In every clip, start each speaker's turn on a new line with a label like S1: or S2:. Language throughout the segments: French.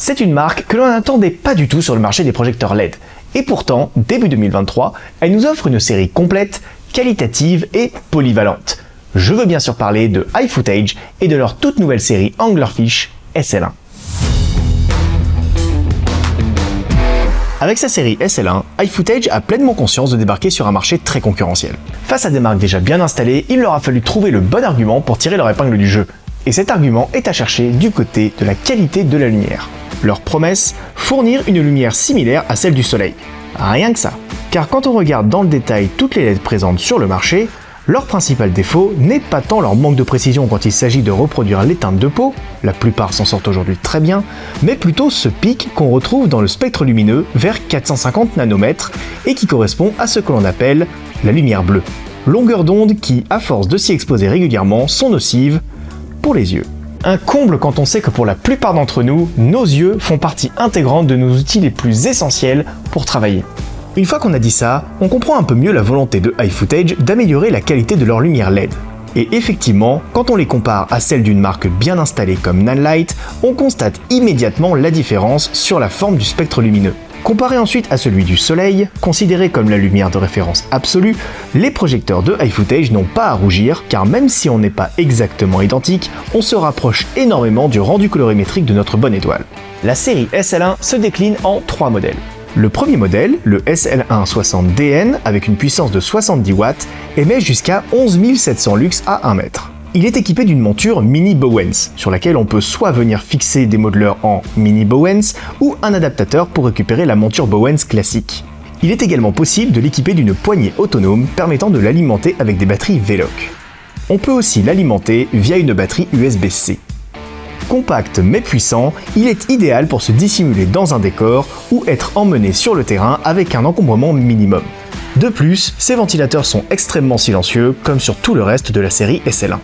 S1: C'est une marque que l'on n'attendait pas du tout sur le marché des projecteurs LED. Et pourtant, début 2023, elle nous offre une série complète, qualitative et polyvalente. Je veux bien sûr parler de iFootage et de leur toute nouvelle série Anglerfish SL1. Avec sa série SL1, iFootage a pleinement conscience de débarquer sur un marché très concurrentiel. Face à des marques déjà bien installées, il leur a fallu trouver le bon argument pour tirer leur épingle du jeu. Et cet argument est à chercher du côté de la qualité de la lumière. Leur promesse, fournir une lumière similaire à celle du soleil. Rien que ça. Car quand on regarde dans le détail toutes les LED présentes sur le marché, leur principal défaut n'est pas tant leur manque de précision quand il s'agit de reproduire les teintes de peau, la plupart s'en sortent aujourd'hui très bien, mais plutôt ce pic qu'on retrouve dans le spectre lumineux vers 450 nanomètres et qui correspond à ce que l'on appelle la lumière bleue. Longueur d'onde qui, à force de s'y exposer régulièrement, sont nocives pour les yeux. Un comble quand on sait que pour la plupart d'entre nous, nos yeux font partie intégrante de nos outils les plus essentiels pour travailler. Une fois qu'on a dit ça, on comprend un peu mieux la volonté de iFootage d'améliorer la qualité de leur lumière LED. Et effectivement, quand on les compare à celle d'une marque bien installée comme Nanlite, on constate immédiatement la différence sur la forme du spectre lumineux. Comparé ensuite à celui du soleil, considéré comme la lumière de référence absolue, les projecteurs de iFootage n'ont pas à rougir, car même si on n'est pas exactement identique, on se rapproche énormément du rendu colorimétrique de notre bonne étoile. La série SL1 se décline en 3 modèles. Le premier modèle, le SL1 60DN, avec une puissance de 70 watts, émet jusqu'à 11 700 lux à 1 mètre. Il est équipé d'une monture mini Bowens, sur laquelle on peut soit venir fixer des modeleurs en mini Bowens, ou un adaptateur pour récupérer la monture Bowens classique. Il est également possible de l'équiper d'une poignée autonome permettant de l'alimenter avec des batteries Veloc. On peut aussi l'alimenter via une batterie USB-C. Compact mais puissant, il est idéal pour se dissimuler dans un décor ou être emmené sur le terrain avec un encombrement minimum. De plus, ces ventilateurs sont extrêmement silencieux comme sur tout le reste de la série SL1.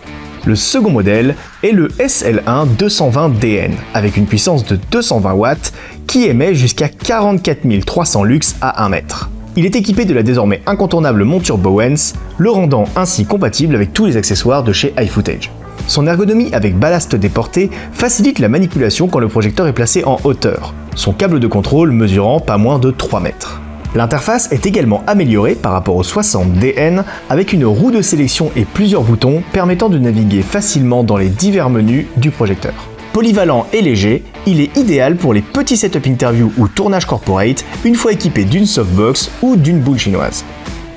S1: Le second modèle est le SL1 220DN avec une puissance de 220 watts qui émet jusqu'à 44 300 lux à 1 mètre. Il est équipé de la désormais incontournable monture Bowens, le rendant ainsi compatible avec tous les accessoires de chez iFootage. Son ergonomie avec ballast déporté facilite la manipulation quand le projecteur est placé en hauteur, son câble de contrôle mesurant pas moins de 3 mètres. L'interface est également améliorée par rapport au 60DN avec une roue de sélection et plusieurs boutons permettant de naviguer facilement dans les divers menus du projecteur. Polyvalent et léger, il est idéal pour les petits setup interview ou tournage corporate une fois équipé d'une softbox ou d'une boule chinoise.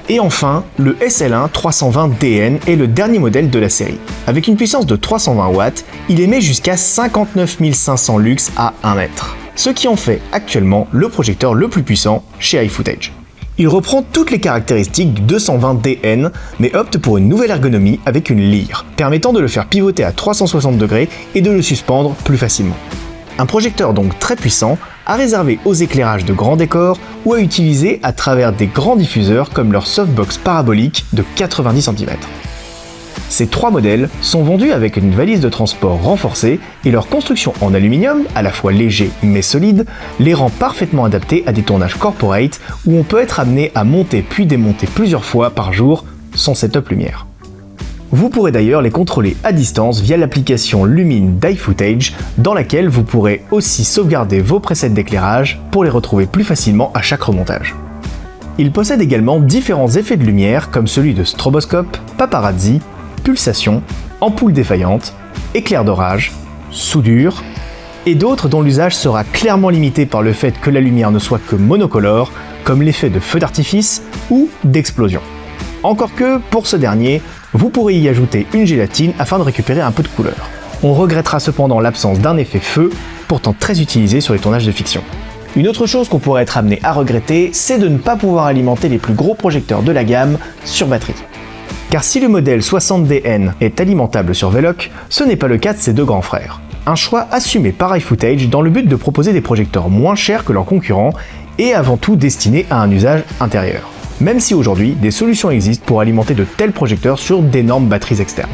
S1: Et enfin, le SL1 320DN est le dernier modèle de la série. Avec une puissance de 320 watts, il émet jusqu'à 59 500 lux à 1 mètre, ce qui en fait actuellement le projecteur le plus puissant chez iFootage. Il reprend toutes les caractéristiques du 220DN, mais opte pour une nouvelle ergonomie avec une lyre, permettant de le faire pivoter à 360 degrés et de le suspendre plus facilement. Un projecteur donc très puissant, à réserver aux éclairages de grands décors ou à utiliser à travers des grands diffuseurs comme leur softbox parabolique de 90 cm. Ces 3 modèles sont vendus avec une valise de transport renforcée et leur construction en aluminium, à la fois léger mais solide, les rend parfaitement adaptés à des tournages corporate où on peut être amené à monter puis démonter plusieurs fois par jour son setup lumière. Vous pourrez d'ailleurs les contrôler à distance via l'application Lumine d'iFootage dans laquelle vous pourrez aussi sauvegarder vos presets d'éclairage pour les retrouver plus facilement à chaque remontage. Il possède également différents effets de lumière comme celui de stroboscope, paparazzi, pulsation, ampoule défaillante, éclair d'orage, soudure et d'autres dont l'usage sera clairement limité par le fait que la lumière ne soit que monocolore comme l'effet de feu d'artifice ou d'explosion. Encore que, pour ce dernier, vous pourrez y ajouter une gélatine afin de récupérer un peu de couleur. On regrettera cependant l'absence d'un effet feu, pourtant très utilisé sur les tournages de fiction. Une autre chose qu'on pourrait être amené à regretter, c'est de ne pas pouvoir alimenter les plus gros projecteurs de la gamme sur batterie. Car si le modèle 60DN est alimentable sur Veloc, ce n'est pas le cas de ses deux grands frères. Un choix assumé par iFootage dans le but de proposer des projecteurs moins chers que leurs concurrents et avant tout destinés à un usage intérieur. Même si aujourd'hui, des solutions existent pour alimenter de tels projecteurs sur d'énormes batteries externes.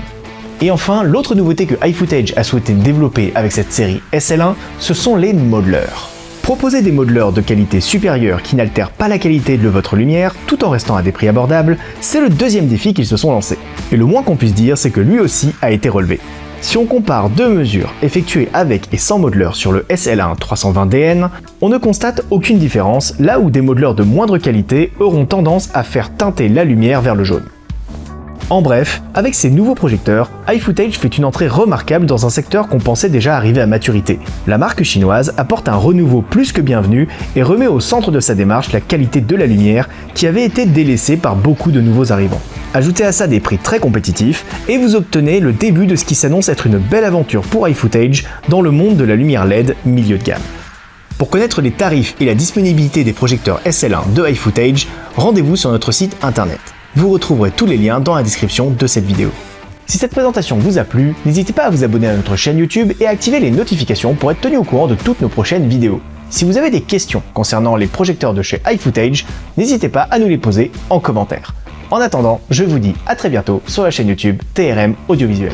S1: Et enfin, l'autre nouveauté que iFootage a souhaité développer avec cette série SL1, ce sont les modeleurs. Proposer des modeleurs de qualité supérieure qui n'altèrent pas la qualité de votre lumière tout en restant à des prix abordables, c'est le deuxième défi qu'ils se sont lancés. Et le moins qu'on puisse dire, c'est que lui aussi a été relevé. Si on compare deux mesures effectuées avec et sans modeler sur le SL1 320DN, on ne constate aucune différence, là où des modeleurs de moindre qualité auront tendance à faire teinter la lumière vers le jaune. En bref, avec ces nouveaux projecteurs, iFootage fait une entrée remarquable dans un secteur qu'on pensait déjà arriver à maturité. La marque chinoise apporte un renouveau plus que bienvenu et remet au centre de sa démarche la qualité de la lumière qui avait été délaissée par beaucoup de nouveaux arrivants. Ajoutez à ça des prix très compétitifs et vous obtenez le début de ce qui s'annonce être une belle aventure pour iFootage dans le monde de la lumière LED milieu de gamme. Pour connaître les tarifs et la disponibilité des projecteurs SL1 de iFootage, rendez-vous sur notre site internet. Vous retrouverez tous les liens dans la description de cette vidéo. Si cette présentation vous a plu, n'hésitez pas à vous abonner à notre chaîne YouTube et à activer les notifications pour être tenu au courant de toutes nos prochaines vidéos. Si vous avez des questions concernant les projecteurs de chez iFootage, n'hésitez pas à nous les poser en commentaire. En attendant, je vous dis à très bientôt sur la chaîne YouTube TRM Audiovisuel.